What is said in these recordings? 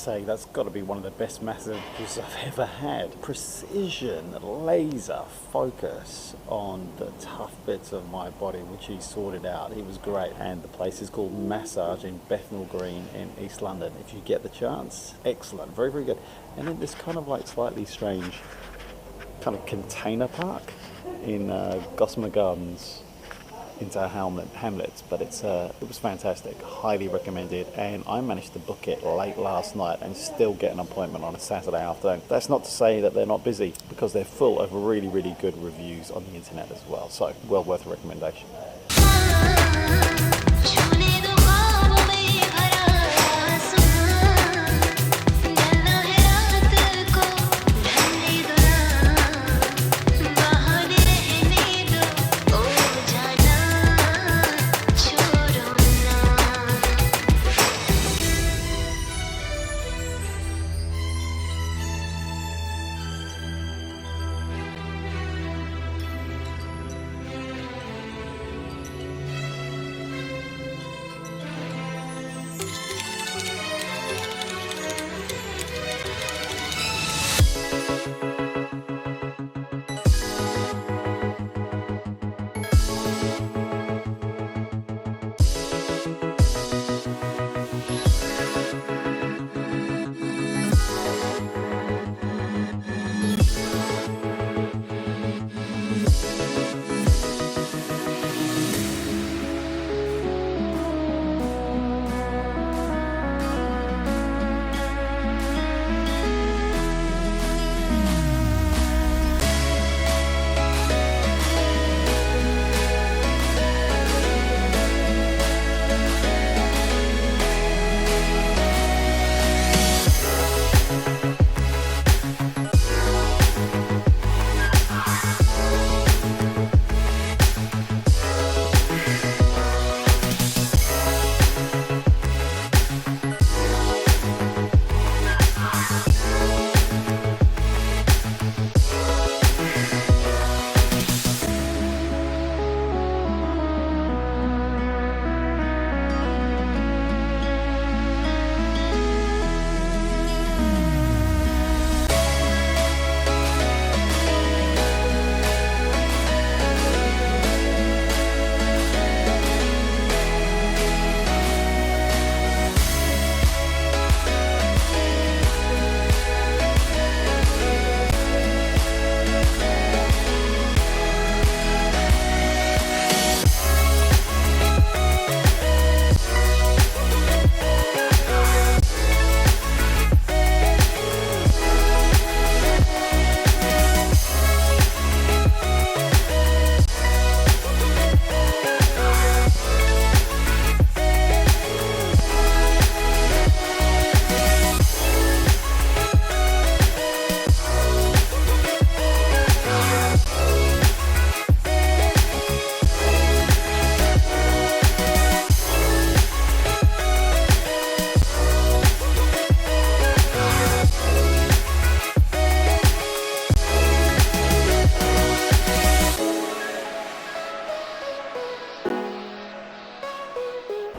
say that's got to be one of the best massages I've ever had. Precision, laser focus on the tough bits of my body, which he sorted out. He was great. And the place is called MASAJ in Bethnal Green in East London. If you get the chance, excellent, very, very good. And then this kind of like slightly strange kind of container park in Gossamer Gardens into Hamlets, but it was fantastic, highly recommended, and I managed to book it late last night and still get an appointment on a Saturday afternoon. That's not to say that they're not busy, because they're full of really, really good reviews on the internet as well, so well worth a recommendation.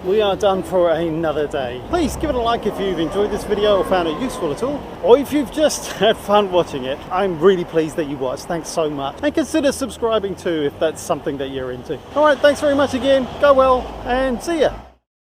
We are done for another day. Please give it a like if you've enjoyed this video or found it useful at all, or if you've just had fun watching it. I'm really pleased that you watched. Thanks so much, and consider subscribing too if that's something that you're into. All right, thanks very much again. Go well and see ya.